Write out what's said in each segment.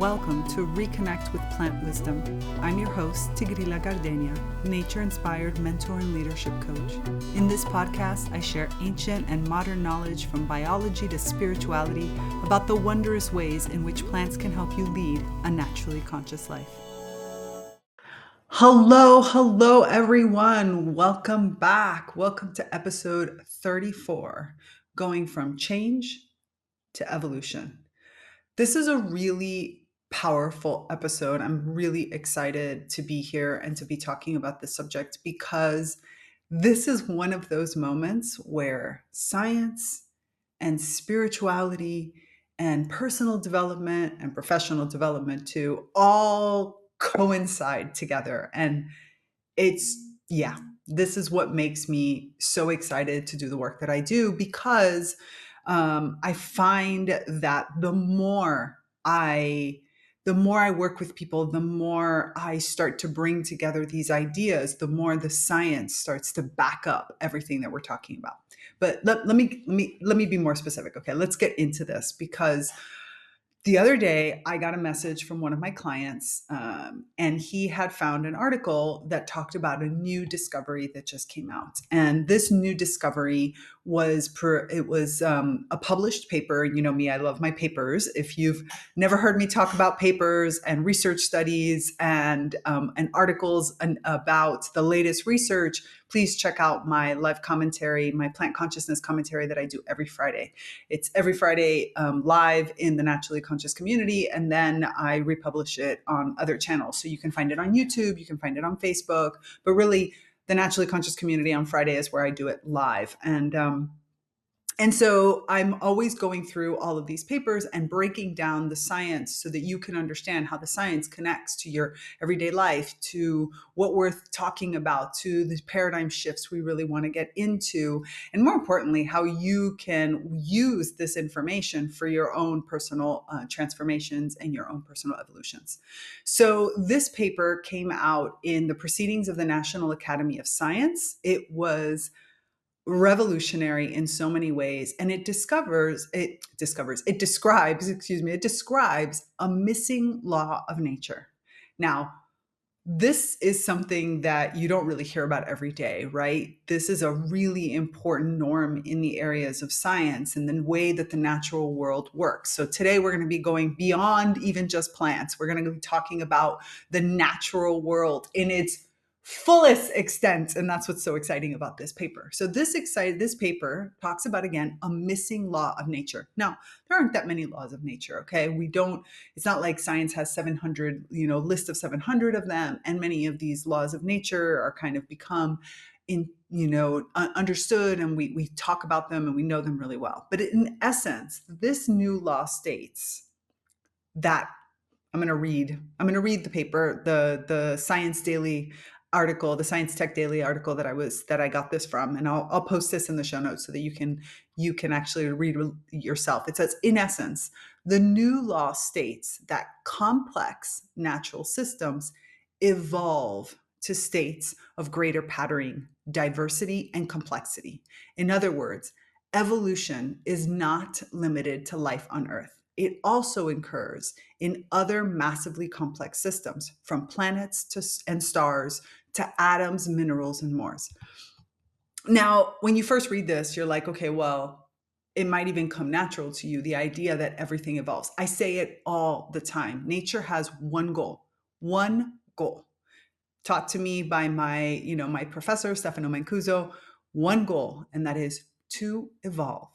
Welcome to ReConnect with Plant Wisdom. I'm your host, Tigrila Gardenia, nature-inspired mentor and leadership coach. In this podcast, I share ancient and modern knowledge from biology to spirituality about the wondrous ways in which plants can help you lead a naturally conscious life. Hello, everyone. Welcome back. Welcome to episode 34, going from change to evolution. This is a really powerful episode. I'm really excited to be here and to be talking about this subject because this is one of those moments where science and spirituality and personal development and professional development too all coincide together. And it's, yeah, this is what makes me so excited to do the work that I do because I find that the more I work with people, the more I start to bring together these ideas, the more the science starts to back up everything that we're talking about. But let me be more specific. Okay, let's get into this because the other day, I got a message from one of my clients, and he had found an article that talked about a new discovery that just came out. And this new discovery was a published paper. You know me, I love my papers. If you've never heard me talk about papers and research studies and articles about the latest research, please check out my live commentary, my plant consciousness commentary that I do every Friday. It's every Friday live in the Naturally Conscious community, and then I republish it on other channels. So you can find it on YouTube, you can find it on Facebook, but really the Naturally Conscious community on Friday is where I do it live. And so I'm always going through all of these papers and breaking down the science so that you can understand how the science connects to your everyday life, to what we're talking about, to the paradigm shifts we really want to get into, and more importantly, how you can use this information for your own personal transformations and your own personal evolutions. So this paper came out in the Proceedings of the National Academy of Science. It was revolutionary in so many ways, and it describes a missing law of nature. Now, this is something that you don't really hear about every day, right? This is a really important norm in the areas of science and the way that the natural world works. So today we're going to be going beyond even just plants. We're going to be talking about the natural world in its fullest extent, and that's what's so exciting about this paper. So this paper talks about, again, a missing law of nature. Now, there aren't that many laws of nature, okay? It's not like science has 700, list of 700 of them, and many of these laws of nature are kind of become understood, and we talk about them and we know them really well. But in essence, this new law states that I'm going to read the paper, the Science Daily article, the Science Tech Daily article that I got this from, and I'll post this in the show notes so that you can actually read yourself. It says, in essence, the new law states that complex natural systems evolve to states of greater patterning, diversity, and complexity. In other words, evolution is not limited to life on Earth. It also occurs in other massively complex systems, from planets and stars to atoms, minerals, and more. Now, when you first read this, you're like, okay, well, it might even come natural to you, the idea that everything evolves. I say it all the time. Nature has one goal, taught to me by my professor, Stefano Mancuso, one goal, and that is to evolve.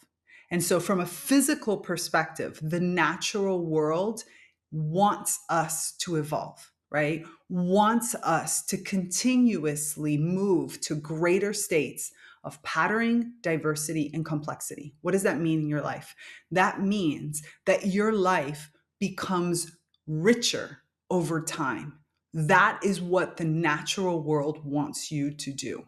And so from a physical perspective, the natural world wants us to evolve, right? Wants us to continuously move to greater states of patterning, diversity, and complexity. What does that mean in your life? That means that your life becomes richer over time. That is what the natural world wants you to do.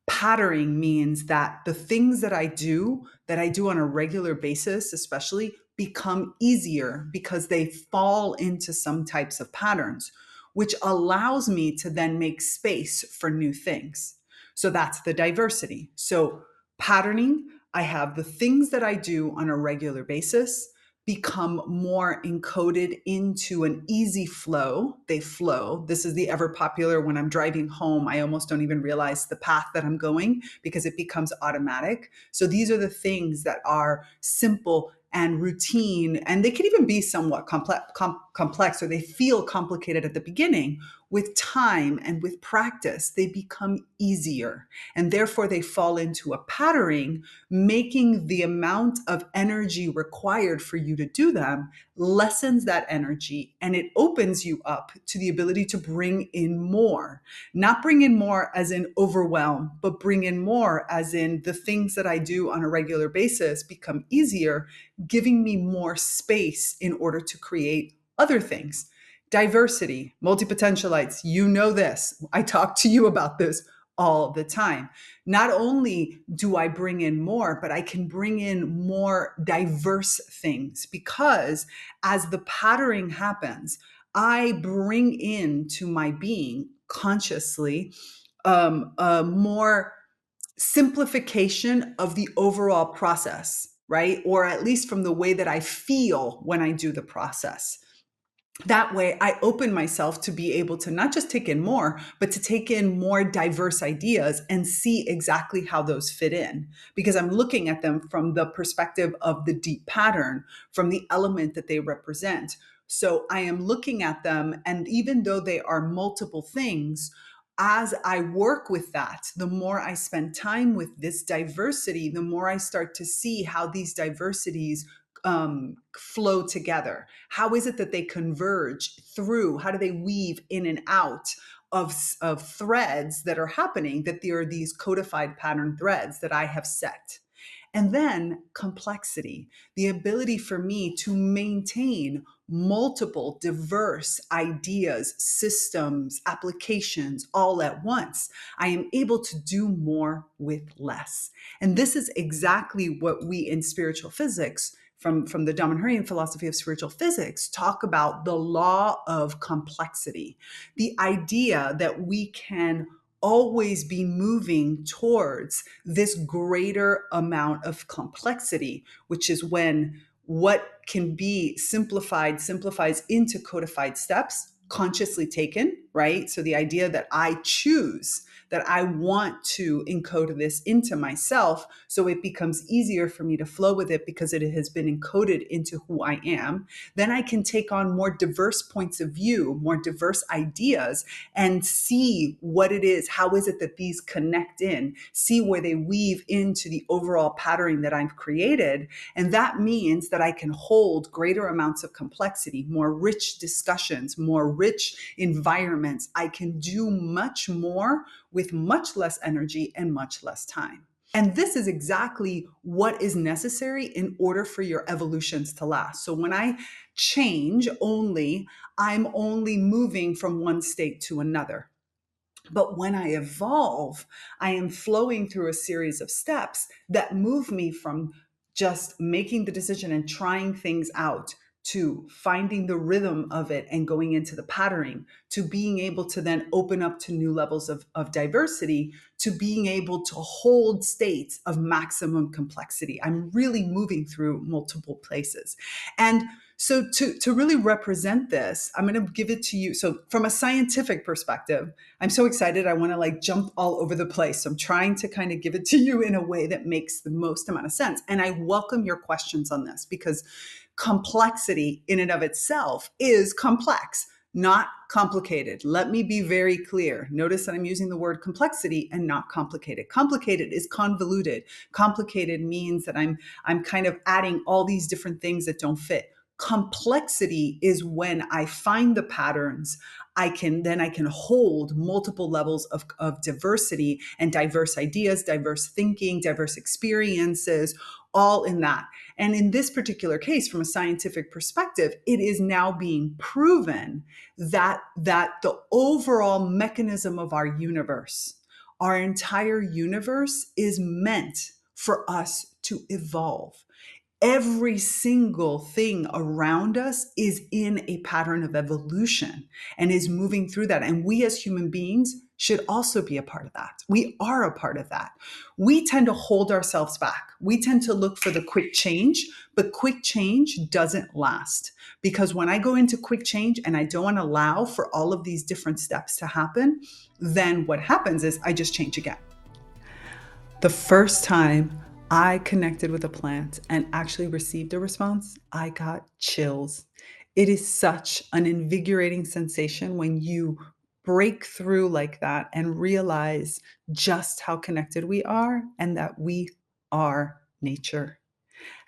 Patterning means that the things that I do on a regular basis, especially, become easier because they fall into some types of patterns, which allows me to then make space for new things. So that's the diversity. So patterning, I have the things that I do on a regular basis become more encoded into an easy flow. They flow. This is the ever popular when I'm driving home, I almost don't even realize the path that I'm going because it becomes automatic. So these are the things that are simple and routine, and they can even be somewhat complex, or they feel complicated at the beginning. With time and with practice, they become easier, and therefore they fall into a patterning, making the amount of energy required for you to do them lessens that energy, and it opens you up to the ability to bring in more. Not bring in more as in overwhelm, but bring in more as in the things that I do on a regular basis become easier, giving me more space in order to create other things. Diversity, multi-potentialites, you know this. I talk to you about this all the time. Not only do I bring in more, but I can bring in more diverse things because as the patterning happens, I bring into my being consciously a more simplification of the overall process, right? Or at least from the way that I feel when I do the process. That way, I open myself to be able to not just take in more, but to take in more diverse ideas and see exactly how those fit in. Because I'm looking at them from the perspective of the deep pattern, from the element that they represent. So I am looking at them, and even though they are multiple things, as I work with that, the more I spend time with this diversity, the more I start to see how these diversities flow together. How is it that they converge through? How do they weave in and out of threads that are happening? That there are these codified pattern threads that I have set. And then complexity, the ability for me to maintain multiple diverse ideas, systems, applications all at once. I am able to do more with less. And this is exactly what we in spiritual physics, from the Damanhurian philosophy of spiritual physics, talk about the law of complexity. The idea that we can always be moving towards this greater amount of complexity, which is when what can be simplified simplifies into codified steps, consciously taken, right? So the idea that I choose, that I want to encode this into myself so it becomes easier for me to flow with it because it has been encoded into who I am. Then I can take on more diverse points of view, more diverse ideas, and see what it is. How is it that these connect in? See where they weave into the overall patterning that I've created. And that means that I can hold greater amounts of complexity, more rich discussions, more rich environments. I can do much more with much less energy and much less time. And this is exactly what is necessary in order for your evolutions to last. So when I change only, I'm only moving from one state to another. But when I evolve, I am flowing through a series of steps that move me from just making the decision and trying things out to finding the rhythm of it and going into the patterning, to being able to then open up to new levels of diversity, to being able to hold states of maximum complexity. I'm really moving through multiple places. And so to really represent this, I'm going to give it to you. So from a scientific perspective, I'm so excited. I want to like jump all over the place. So I'm trying to kind of give it to you in a way that makes the most amount of sense. And I welcome your questions on this because complexity in and of itself is complex, not complicated. Let me be very clear. Notice that I'm using the word complexity and not complicated. Complicated is convoluted. Complicated means that I'm kind of adding all these different things that don't fit. Complexity is when I find the patterns, I can hold multiple levels of diversity and diverse ideas, diverse thinking, diverse experiences, all in that. And in this particular case, from a scientific perspective, it is now being proven that the overall mechanism of our entire universe is meant for us to evolve. Every single thing around us is in a pattern of evolution and is moving through that. And we as human beings should also be a part of that. We are a part of that. We tend to hold ourselves back. We tend to look for the quick change, but quick change doesn't last. Because when I go into quick change and I don't allow for all of these different steps to happen, then what happens is I just change again. The first time I connected with a plant and actually received a response, I got chills. It is such an invigorating sensation when you break through like that and realize just how connected we are and that we are nature.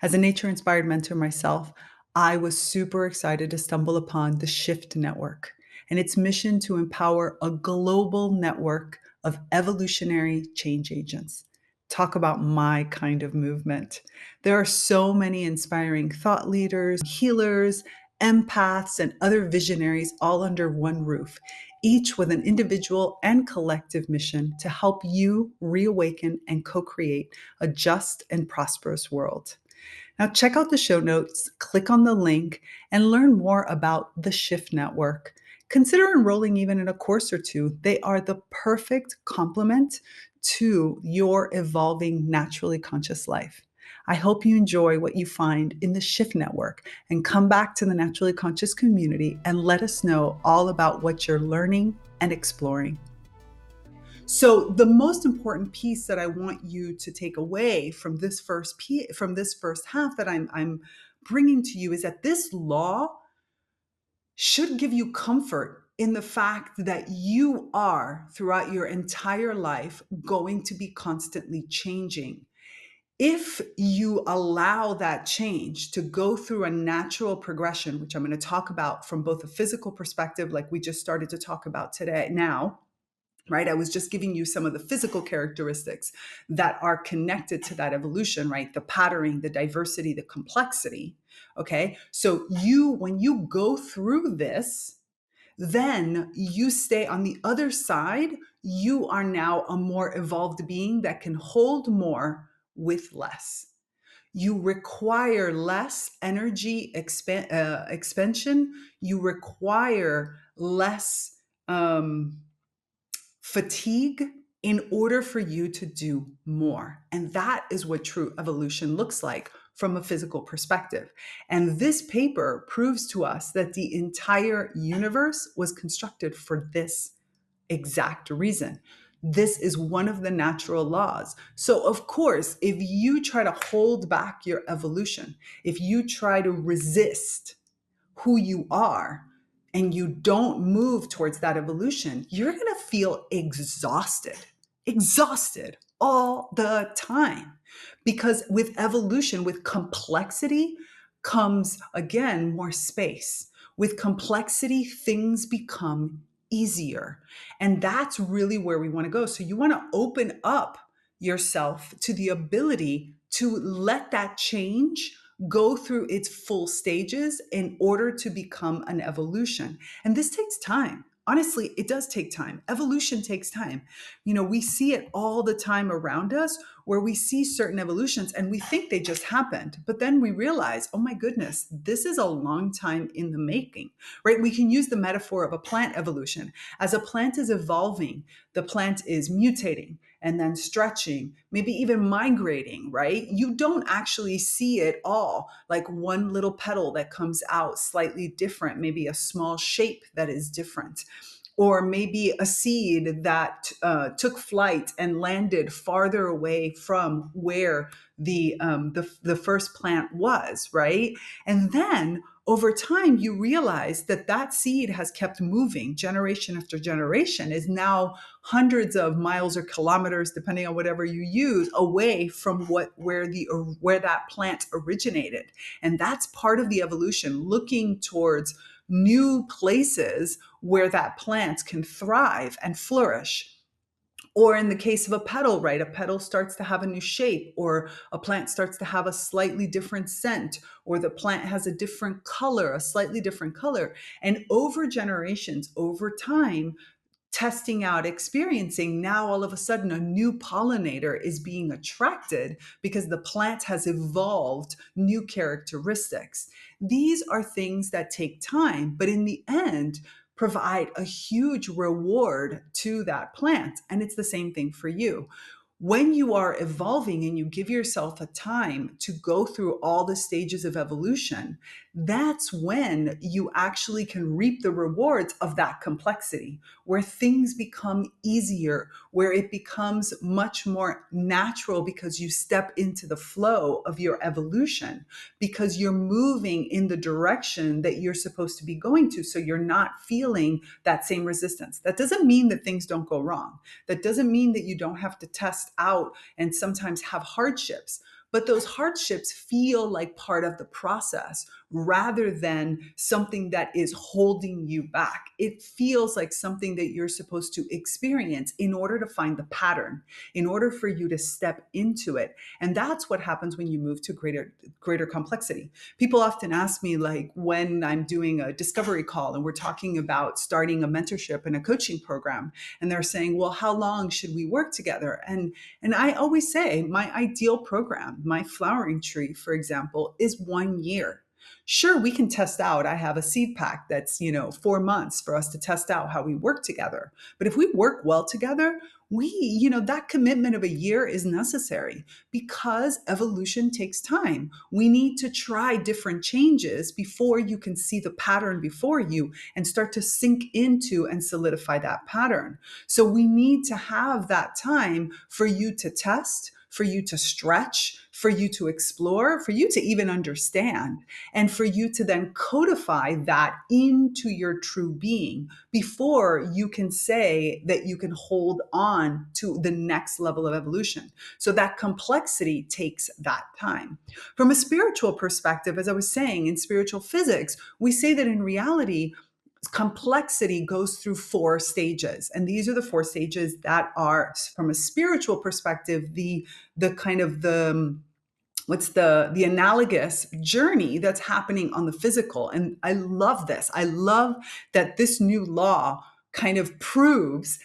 As a nature inspired mentor myself, I was super excited to stumble upon the Shift Network and its mission to empower a global network of evolutionary change agents. Talk about my kind of movement. There are so many inspiring thought leaders, healers, empaths, and other visionaries all under one roof, each with an individual and collective mission to help you reawaken and co create a just and prosperous world. Now, check out the show notes, click on the link, and learn more about the Shift Network. Consider enrolling even in a course or two. They are the perfect complement to your evolving naturally conscious life. I hope you enjoy what you find in the Shift Network and come back to the naturally conscious community and let us know all about what you're learning and exploring. So the most important piece that I want you to take away from this from this first half that I'm bringing to you is that this law should give you comfort in the fact that you are throughout your entire life going to be constantly changing. If you allow that change to go through a natural progression, which I'm going to talk about from both a physical perspective, like we just started to talk about today now, right? I was just giving you some of the physical characteristics that are connected to that evolution, right? The patterning, the diversity, the complexity. Okay. So when you go through this, then you stay on the other side. You are now a more evolved being that can hold more with less. You require less energy expansion. You require less fatigue in order for you to do more. And that is what true evolution looks like from a physical perspective. And this paper proves to us that the entire universe was constructed for this exact reason. This is one of the natural laws. So, of course, if you try to hold back your evolution, if you try to resist who you are and you don't move towards that evolution, you're going to feel exhausted all the time. Because with evolution, with complexity, comes again more space. With complexity, things become easier. And that's really where we want to go. So you want to open up yourself to the ability to let that change go through its full stages in order to become an evolution. And this takes time. Honestly, it does take time. Evolution takes time. We see it all the time around us where we see certain evolutions and we think they just happened. But then we realize, oh my goodness, this is a long time in the making, right? We can use the metaphor of a plant evolution. As a plant is evolving, the plant is mutating and then stretching, maybe even migrating, right? You don't actually see it all like one little petal that comes out slightly different, maybe a small shape that is different. Or maybe a seed that took flight and landed farther away from where the first plant was, right? And then over time, you realize that that seed has kept moving generation after generation, is now hundreds of miles or kilometers, depending on whatever you use, away from where that plant originated. And that's part of the evolution, looking towards new places where that plant can thrive and flourish. Or in the case of a petal, right? A petal starts to have a new shape, or a plant starts to have a slightly different scent, or the plant has a different color, a slightly different color. And over generations, over time, testing out, experiencing, now all of a sudden a new pollinator is being attracted because the plant has evolved new characteristics. These are things that take time, but in the end, provide a huge reward to that plant. And it's the same thing for you. When you are evolving and you give yourself a time to go through all the stages of evolution, that's when you actually can reap the rewards of that complexity, where things become easier, where it becomes much more natural because you step into the flow of your evolution, because you're moving in the direction that you're supposed to be going to. So you're not feeling that same resistance. That doesn't mean that things don't go wrong. That doesn't mean that you don't have to test out and sometimes have hardships. But those hardships feel like part of the process rather than something that is holding you back. It feels like something that you're supposed to experience in order to find the pattern, in order for you to step into it. And that's what happens when you move to greater complexity. People often ask me, like when I'm doing a discovery call and we're talking about starting a mentorship and a coaching program, and they're saying, well, how long should we work together? And I always say my ideal program, my flowering tree, for example, is 1 year. Sure, we can test out. I have a seed pack that's, 4 months for us to test out how we work together. But if we work well together, that commitment of a year is necessary because evolution takes time. We need to try different changes before you can see the pattern before you and start to sink into and solidify that pattern. So we need to have that time for you to test, for you to stretch, for you to explore, for you to even understand, and for you to then codify that into your true being before you can say that you can hold on to the next level of evolution. So that complexity takes that time. From a spiritual perspective, as I was saying, in spiritual physics, we say that in reality, complexity goes through 4 stages, and these are the 4 stages that are, from a spiritual perspective, the kind of the what's the analogous journey that's happening on the physical. And I love this. I love that this new law proves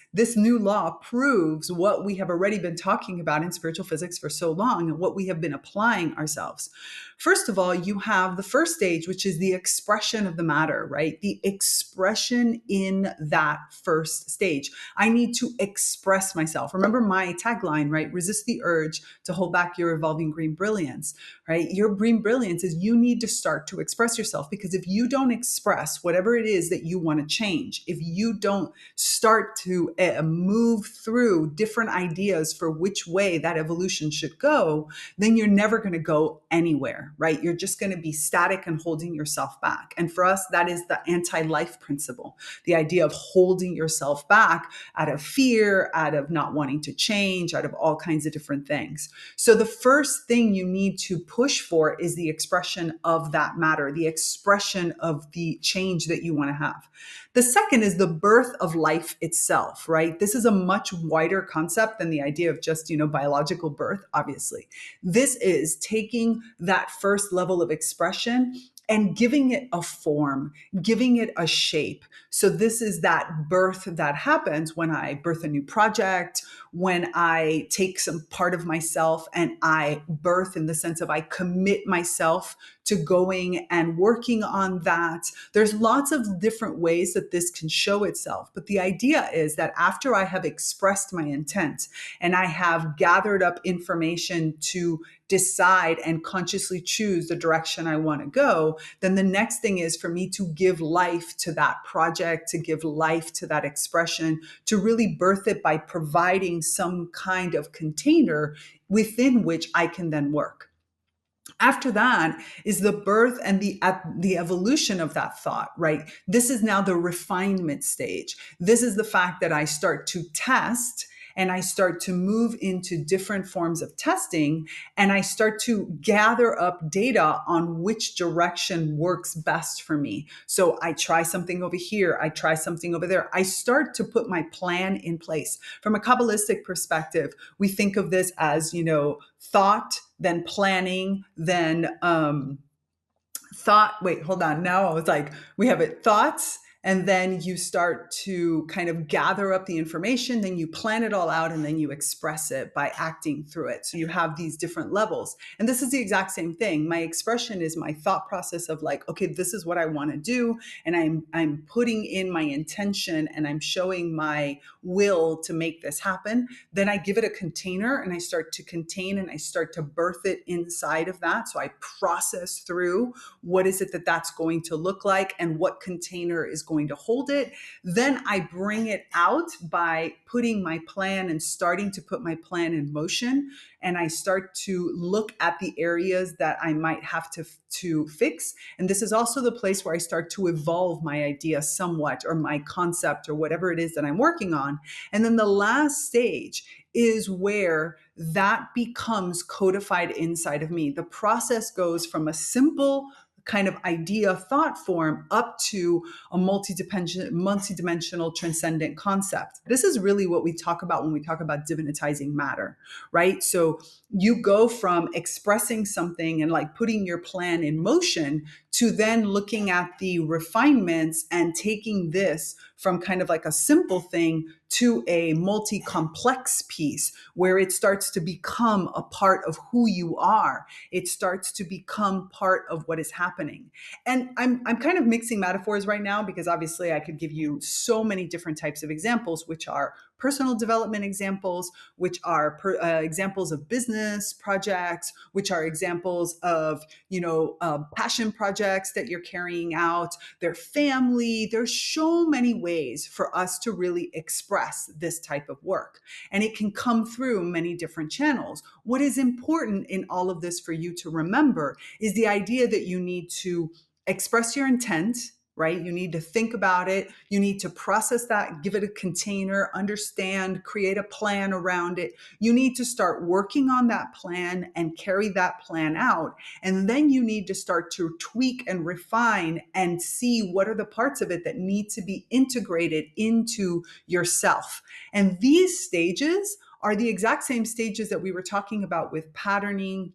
what we have already been talking about in spiritual physics for so long and what we have been applying ourselves. First of all, you have the first stage, which is the expression of the matter, right? The expression in that first stage. I need to express myself. Remember my tagline, right? Resist the urge to hold back your evolving green brilliance, right? Your green brilliance is you need to start to express yourself, because if you don't express whatever it is that you want to change, if you don't start to move through different ideas for which way that evolution should go, then you're never going to go anywhere, right? You're just going to be static and holding yourself back. And for us, that is the anti-life principle, the idea of holding yourself back out of fear, out of not wanting to change, out of all kinds of different things. So the first thing you need to push for is the expression of that matter, the expression of the change that you want to have. The second is the birth of life itself, right? This is a much wider concept than the idea of just, biological birth, obviously. This is taking that first level of expression and giving it a form, giving it a shape. So this is that birth that happens when I birth a new project, when I take some part of myself and I birth in the sense of I commit myself to going and working on that. There's lots of different ways that this can show itself. But the idea is that after I have expressed my intent and I have gathered up information to decide and consciously choose the direction I want to go, then the next thing is for me to give life to that project, to give life to that expression, to really birth it by providing some kind of container within which I can then work. After that is the birth and the evolution of that thought, right? This is now the refinement stage. This is the fact that I start to test and I start to move into different forms of testing, and I start to gather up data on which direction works best for me. So I try something over here, I try something over there. I start to put my plan in place. From a Kabbalistic perspective, we think of this as, thought, then planning, then thought. Wait, hold on. Now I was like, we have it thoughts, And then you start to kind of gather up the information, then you plan it all out, and then you express it by acting through it. So you have these different levels. And this is the exact same thing. My expression is my thought process of like, okay, this is what I want to do. And I'm putting in my intention and I'm showing my will to make this happen. Then I give it a container and I start to contain and I start to birth it inside of that. So I process through what is it that that's going to look like and what container is going to hold it. Then I bring it out by putting my plan and starting to put my plan in motion. And I start to look at the areas that I might have to fix. And this is also the place where I start to evolve my idea somewhat, or my concept, or whatever it is that I'm working on. And then the last stage is where that becomes codified inside of me. The process goes from a simple kind of idea thought form up to a multidimensional transcendent concept. This is really what we talk about when we talk about divinitizing matter, right? So you go from expressing something and like putting your plan in motion to then looking at the refinements and taking this from kind of like a simple thing to a multi-complex piece where it starts to become a part of who you are. It starts to become part of what is happening. And I'm kind of mixing metaphors right now because obviously I could give you so many different types of examples, which are personal development examples, which are examples of business projects, which are examples of, passion projects that you're carrying out, their family. There's so many ways for us to really express this type of work. And it can come through many different channels. What is important in all of this for you to remember is the idea that you need to express your intent, right? You need to think about it. You need to process that, give it a container, understand, create a plan around it. You need to start working on that plan and carry that plan out. And then you need to start to tweak and refine and see what are the parts of it that need to be integrated into yourself. And these stages are the exact same stages that we were talking about with patterning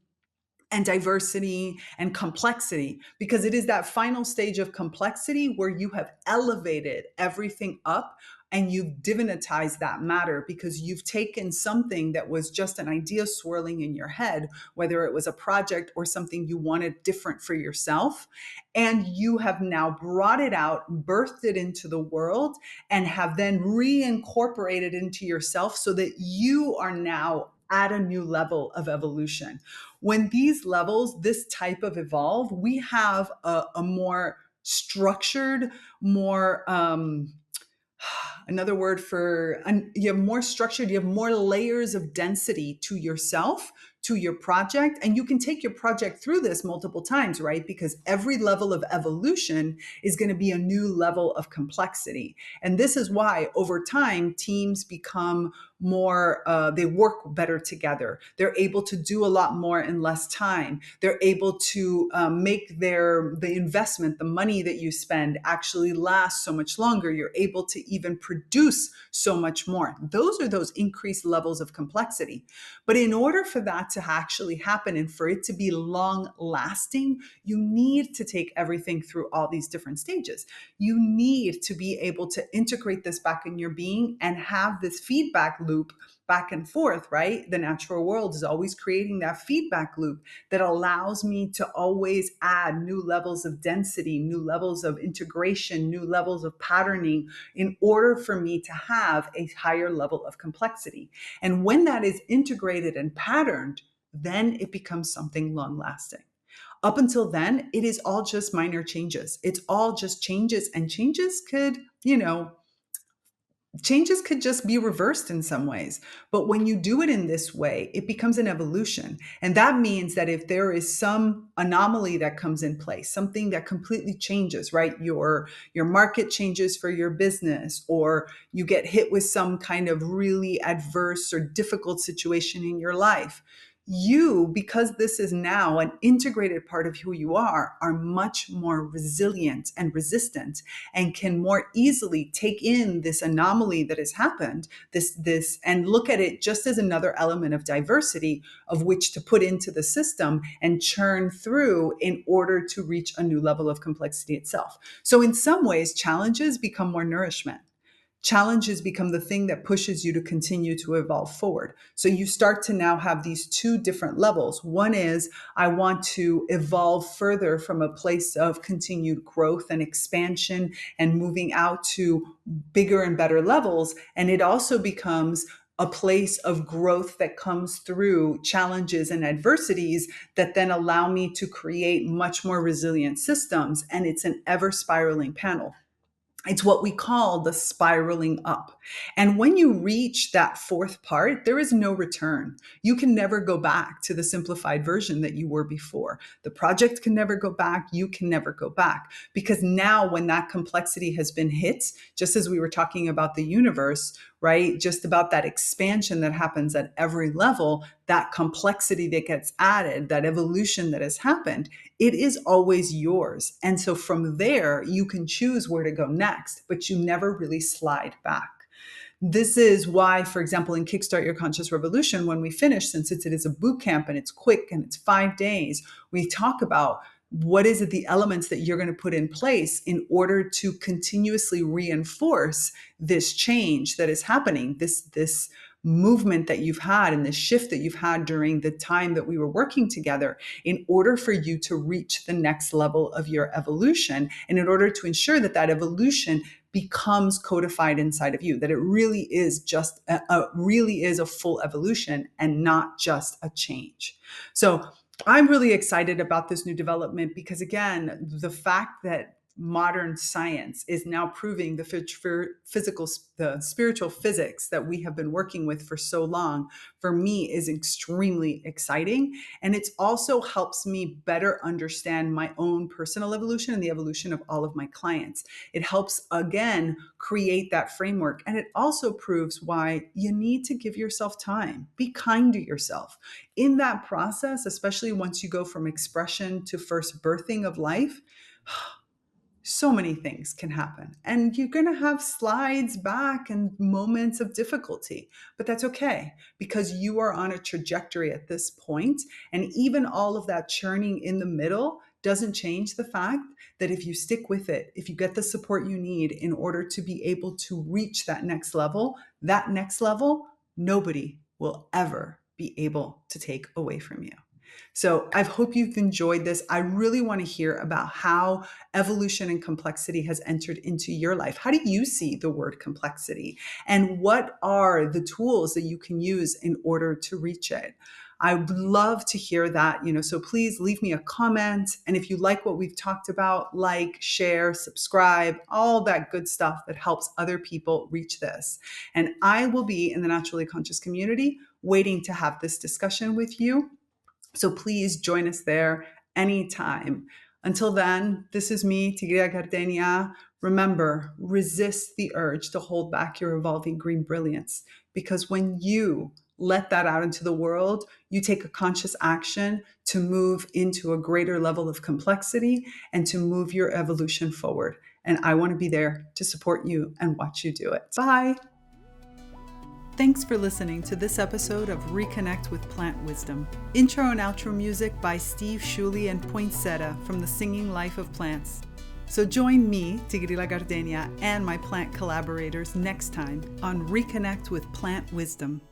and diversity and complexity, because it is that final stage of complexity where you have elevated everything up and you've divinitized that matter, because you've taken something that was just an idea swirling in your head, whether it was a project or something you wanted different for yourself, and you have now brought it out, birthed it into the world, and have then reincorporated into yourself so that you are now at a new level of evolution. When these levels, this type of evolve, we have a more structured, more another word for, you have more structured, you have more layers of density to yourself, to your project. And you can take your project through this multiple times, right? Because every level of evolution is going to be a new level of complexity. And this is why over time, teams become more, they work better together. They're able to do a lot more in less time. They're able to make the investment, the money that you spend, actually last so much longer. You're able to even produce so much more. Those are those increased levels of complexity. But in order for that to actually happen and for it to be long lasting, you need to take everything through all these different stages. You need to be able to integrate this back in your being and have this feedback loop back and forth, right? The natural world is always creating that feedback loop that allows me to always add new levels of density, new levels of integration, new levels of patterning in order for me to have a higher level of complexity. And when that is integrated and patterned, then it becomes something long lasting. Up until then, it is all just minor changes. It's all just changes, and changes could just be reversed in some ways. But when you do it in this way, it becomes an evolution. And that means that if there is some anomaly that comes in place, something that completely changes, right? Your market changes for your business, or you get hit with some kind of really adverse or difficult situation in your life, You, because this is now an integrated part of who you are much more resilient and resistant and can more easily take in this anomaly that has happened, this and look at it just as another element of diversity of which to put into the system and churn through in order to reach a new level of complexity itself. So in some ways, challenges become more nourishment. Challenges become the thing that pushes you to continue to evolve forward. So you start to now have these two different levels. One is, I want to evolve further from a place of continued growth and expansion and moving out to bigger and better levels. And it also becomes a place of growth that comes through challenges and adversities that then allow me to create much more resilient systems. And it's an ever spiraling panel. It's what we call the spiraling up. And when you reach that fourth part, there is no return. You can never go back to the simplified version that you were before. The project can never go back. You can never go back. Because now, when that complexity has been hit, just as we were talking about the universe, right? Just about that expansion that happens at every level, that complexity that gets added, that evolution that has happened, it is always yours. And so from there, you can choose where to go next, but you never really slide back. This is why, for example, in Kickstart Your Conscious Revolution, when we finish, since it is a boot camp and it's quick and it's 5 days, we talk about what is it, the elements that you're going to put in place in order to continuously reinforce this change that is happening, this movement that you've had and this shift that you've had during the time that we were working together, in order for you to reach the next level of your evolution, and in order to ensure that that evolution becomes codified inside of you, that it really is just really is a full evolution and not just a change. So I'm really excited about this new development because, again, the fact that modern science is now proving the spiritual physics that we have been working with for so long, for me, is extremely exciting. And it also helps me better understand my own personal evolution and the evolution of all of my clients. It helps, again, create that framework. And it also proves why you need to give yourself time. Be kind to yourself. In that process, especially once you go from expression to first birthing of life, so many things can happen. And you're going to have slides back and moments of difficulty, but that's okay because you are on a trajectory at this point. And even all of that churning in the middle doesn't change the fact that if you stick with it, if you get the support you need in order to be able to reach that next level, nobody will ever be able to take away from you. So I hope you've enjoyed this. I really want to hear about how evolution and complexity has entered into your life. How do you see the word complexity? And what are the tools that you can use in order to reach it? I would love to hear that, so please leave me a comment. And if you like what we've talked about, like, share, subscribe, all that good stuff that helps other people reach this. And I will be in the Naturally Conscious community waiting to have this discussion with you. So please join us there anytime. Until then, this is me, Tigria Gardenia. Remember, resist the urge to hold back your evolving green brilliance, because when you let that out into the world, you take a conscious action to move into a greater level of complexity and to move your evolution forward. And I want to be there to support you and watch you do it. Bye. Thanks for listening to this episode of ReConnect with Plant Wisdom. Intro and outro music by Steve Shuley and Poinsettia from The Singing Life of Plants. So join me, Tigrila Gardenia, and my plant collaborators next time on ReConnect with Plant Wisdom.